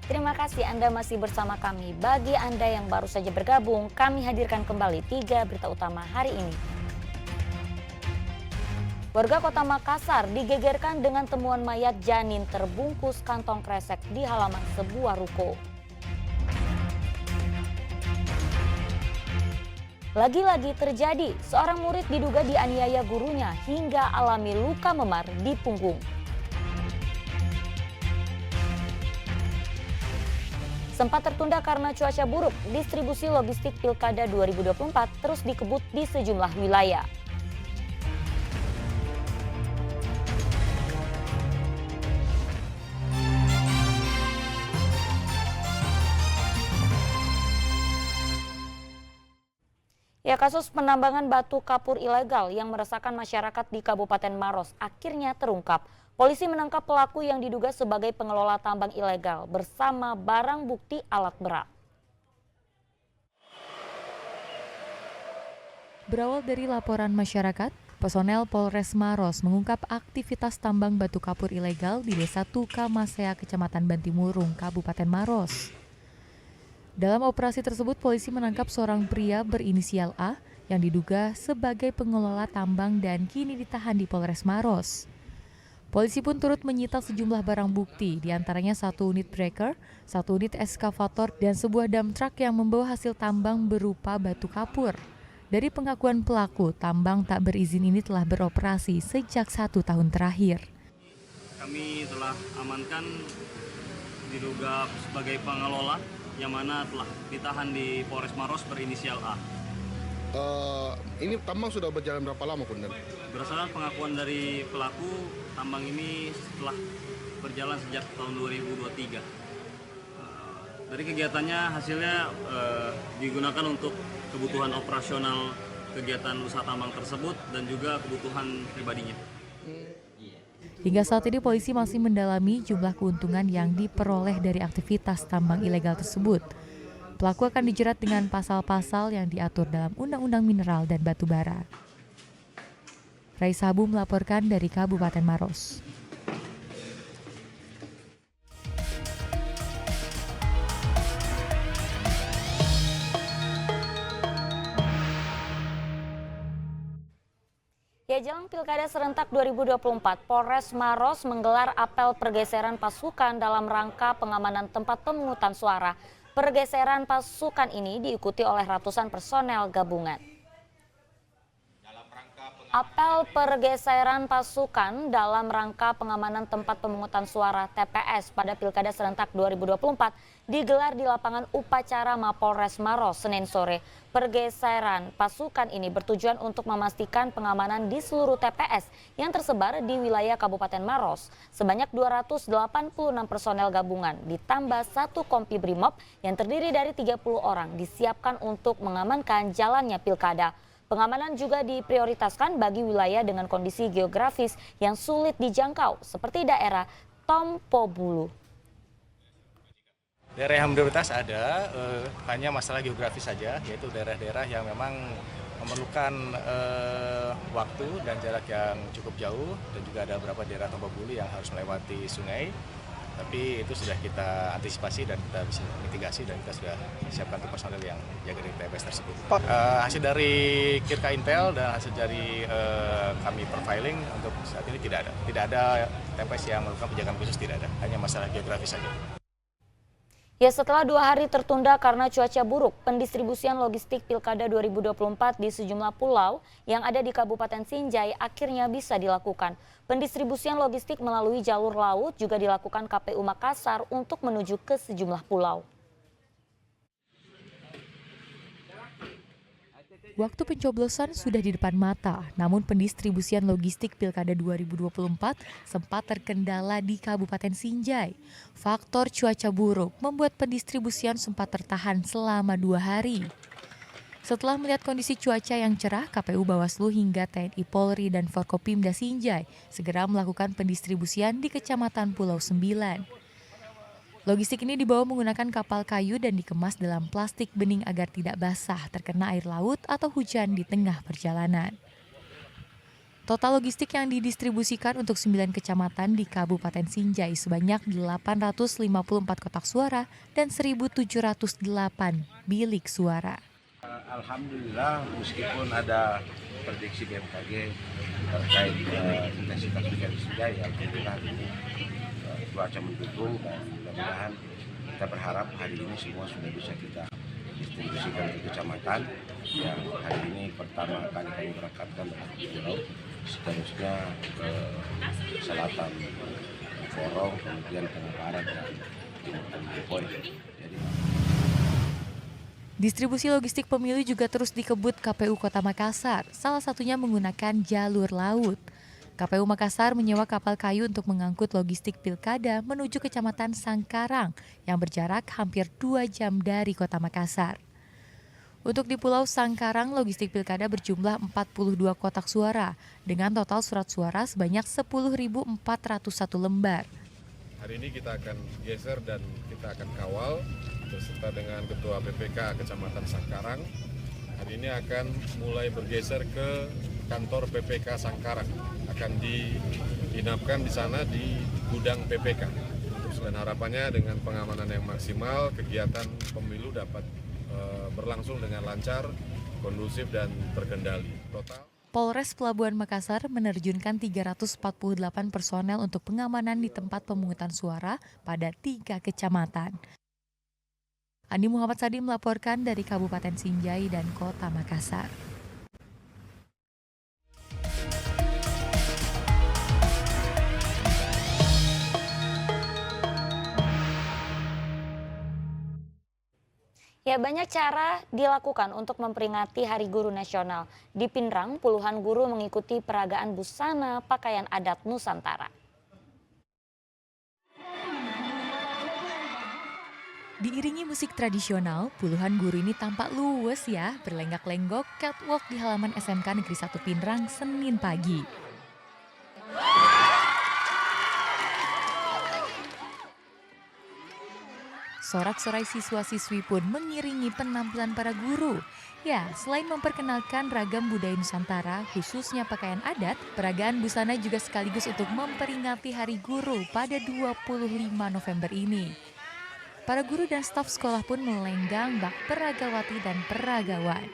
Terima kasih Anda masih bersama kami. Bagi Anda yang baru saja bergabung, kami hadirkan kembali 3 berita utama hari ini. Warga Kota Makassar digegerkan dengan temuan mayat janin terbungkus kantong kresek di halaman sebuah ruko. Lagi-lagi terjadi, seorang murid diduga dianiaya gurunya hingga alami luka memar di punggung. Sempat tertunda karena cuaca buruk, distribusi logistik Pilkada 2024 terus dikebut di sejumlah wilayah. Ya, kasus penambangan batu kapur ilegal yang meresahkan masyarakat di Kabupaten Maros akhirnya terungkap. Polisi menangkap pelaku yang diduga sebagai pengelola tambang ilegal bersama barang bukti alat berat. Berawal dari laporan masyarakat, personel Polres Maros mengungkap aktivitas tambang batu kapur ilegal di Desa Tukamasea, Kecamatan Bantimurung, Kabupaten Maros. Dalam operasi tersebut, polisi menangkap seorang pria berinisial A yang diduga sebagai pengelola tambang dan kini ditahan di Polres Maros. Polisi pun turut menyita sejumlah barang bukti, diantaranya 1 unit breaker, 1 unit eskavator, dan sebuah dump truck yang membawa hasil tambang berupa batu kapur. Dari pengakuan pelaku, tambang tak berizin ini telah beroperasi sejak 1 tahun terakhir. Kami telah amankan diduga sebagai pengelola yang mana telah ditahan di Polres Maros berinisial A. Ini tambang sudah berjalan berapa lama, Komandan? Berdasarkan pengakuan dari pelaku, tambang ini setelah berjalan sejak tahun 2023. Dari kegiatannya hasilnya digunakan untuk kebutuhan operasional kegiatan usaha tambang tersebut dan juga kebutuhan pribadinya. Hingga saat ini polisi masih mendalami jumlah keuntungan yang diperoleh dari aktivitas tambang ilegal tersebut. Pelaku akan dijerat dengan pasal-pasal yang diatur dalam Undang-Undang Mineral dan Batu Bara. Raisa Abu melaporkan dari Kabupaten Maros. Ya, jelang Pilkada Serentak 2024, Polres Maros menggelar apel pergeseran pasukan dalam rangka pengamanan tempat pemungutan suara. Pergeseran pasukan ini diikuti oleh ratusan personel gabungan. Apel pergeseran pasukan dalam rangka pengamanan tempat pemungutan suara TPS pada Pilkada Serentak 2024 digelar di lapangan upacara Mapolres Maros Senin sore. Pergeseran pasukan ini bertujuan untuk memastikan pengamanan di seluruh TPS yang tersebar di wilayah Kabupaten Maros. Sebanyak 286 personel gabungan ditambah 1 kompi brimob yang terdiri dari 30 orang disiapkan untuk mengamankan jalannya pilkada. Pengamanan juga diprioritaskan bagi wilayah dengan kondisi geografis yang sulit dijangkau seperti daerah Tompobulu. Daerah yang prioritas ada, hanya masalah geografis saja, yaitu daerah-daerah yang memang memerlukan waktu dan jarak yang cukup jauh, dan juga ada beberapa daerah Tompobulu yang harus melewati sungai. Tapi itu sudah kita antisipasi dan kita bisa mitigasi dan kita sudah siapkan untuk personel yang jaga di TPS tersebut. Hasil dari Kirka Intel dan hasil dari kami profiling untuk saat ini tidak ada TPS yang melakukan penjagaan khusus, tidak ada, hanya masalah geografis saja. Ya, setelah 2 hari tertunda karena cuaca buruk, pendistribusian logistik Pilkada 2024 di sejumlah pulau yang ada di Kabupaten Sinjai akhirnya bisa dilakukan. Pendistribusian logistik melalui jalur laut juga dilakukan KPU Makassar untuk menuju ke sejumlah pulau. Waktu pencoblosan sudah di depan mata, namun pendistribusian logistik Pilkada 2024 sempat terkendala di Kabupaten Sinjai. Faktor cuaca buruk membuat pendistribusian sempat tertahan selama 2 hari. Setelah melihat kondisi cuaca yang cerah, KPU Bawaslu hingga TNI Polri dan Forkopimda Sinjai segera melakukan pendistribusian di Kecamatan Pulau Sembilan. Logistik ini dibawa menggunakan kapal kayu dan dikemas dalam plastik bening agar tidak basah terkena air laut atau hujan di tengah perjalanan. Total logistik yang didistribusikan untuk 9 kecamatan di Kabupaten Sinjai sebanyak 854 kotak suara dan 1.708 bilik suara. Alhamdulillah, meskipun ada prediksi BMKG terkait intensitas hujan di Sinjai, alhamdulillah ini cuaca mendukung dan mudah-mudahan kita berharap hari ini semua sudah bisa kita distribusikan ke kecamatan yang hari ini pertama kali kami berangkatkan dari pulau, seterusnya ke selatan Porong, kemudian ke barat dan timur Tanjung. Jadi Distribusi logistik pemilu juga terus dikebut KPU Kota Makassar, salah satunya menggunakan jalur laut. KPU Makassar menyewa kapal kayu untuk mengangkut logistik pilkada menuju Kecamatan Sangkarang yang berjarak hampir 2 jam dari Kota Makassar. Untuk di Pulau Sangkarang, logistik pilkada berjumlah 42 kotak suara dengan total surat suara sebanyak 10.401 lembar. Hari ini kita akan geser dan kita akan kawal beserta dengan Ketua PPK Kecamatan Sangkarang. Hari ini akan mulai bergeser ke kantor PPK Sangkarang. Akan diinapkan di sana di gudang PPK. Dan harapannya dengan pengamanan yang maksimal, kegiatan pemilu dapat berlangsung dengan lancar, kondusif dan terkendali. Total Polres Pelabuhan Makassar menerjunkan 348 personel untuk pengamanan di tempat pemungutan suara pada 3 kecamatan. Andi Muhammad Sadi melaporkan dari Kabupaten Sinjai dan Kota Makassar. Ya, banyak cara dilakukan untuk memperingati Hari Guru Nasional. Di Pinrang, puluhan guru mengikuti peragaan busana pakaian adat Nusantara. Diiringi musik tradisional, puluhan guru ini tampak luwes ya berlenggak-lenggok catwalk di halaman SMK Negeri 1 Pinrang Senin pagi. Sorak-sorai siswa-siswi pun mengiringi penampilan para guru. Ya, selain memperkenalkan ragam budaya Nusantara, khususnya pakaian adat, peragaan busana juga sekaligus untuk memperingati Hari Guru pada 25 November ini. Para guru dan staf sekolah pun melenggang bak peragawati dan peragawan.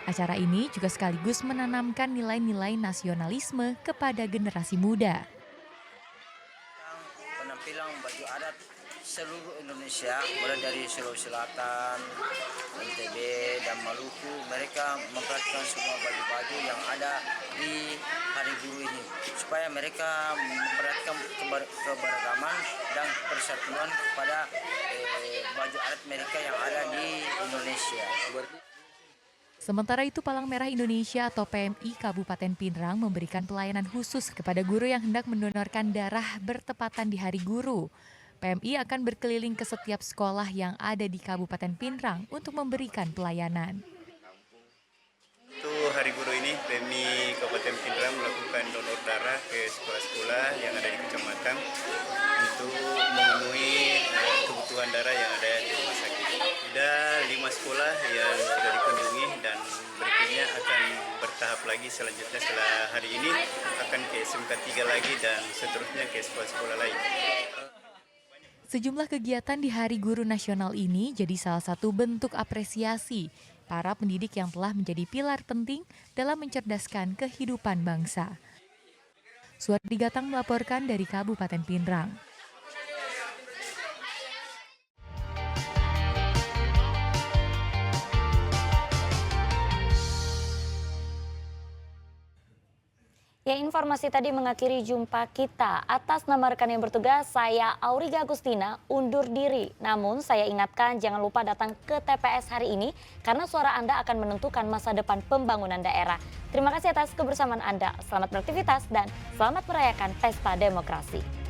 Acara ini juga sekaligus menanamkan nilai-nilai nasionalisme kepada generasi muda. Penampilan baju adat seluruh Indonesia, mulai dari Sulawesi Selatan, NTB, dan Maluku, mereka memperhatikan semua baju-baju yang ada di Hari Guru ini, supaya mereka memperhatikan keberagaman dan persatuan kepada baju adat mereka yang ada di Indonesia. Sementara itu, Palang Merah Indonesia atau PMI Kabupaten Pinrang memberikan pelayanan khusus kepada guru yang hendak mendonorkan darah bertepatan di Hari Guru. PMI akan berkeliling ke setiap sekolah yang ada di Kabupaten Pinrang untuk memberikan pelayanan. Untuk Hari Guru ini, PMI Kabupaten Pinrang melakukan donor darah ke sekolah-sekolah yang ada di kecamatan untuk memenuhi kebutuhan darah yang ada di rumah sakit. Ada 5 sekolah yang sudah dikunjungi dan berikutnya akan bertahap lagi selanjutnya setelah hari ini akan ke SMK 3 lagi dan seterusnya ke sekolah-sekolah lain. Sejumlah kegiatan di Hari Guru Nasional ini jadi salah satu bentuk apresiasi para pendidik yang telah menjadi pilar penting dalam mencerdaskan kehidupan bangsa. Suwardi Gatang melaporkan dari Kabupaten Pinrang. Ya, informasi tadi mengakhiri jumpa kita. Atas nama rekan yang bertugas, saya Auriga Agustina undur diri. Namun saya ingatkan jangan lupa datang ke TPS hari ini karena suara Anda akan menentukan masa depan pembangunan daerah. Terima kasih atas kebersamaan Anda. Selamat beraktivitas dan selamat merayakan Pesta Demokrasi.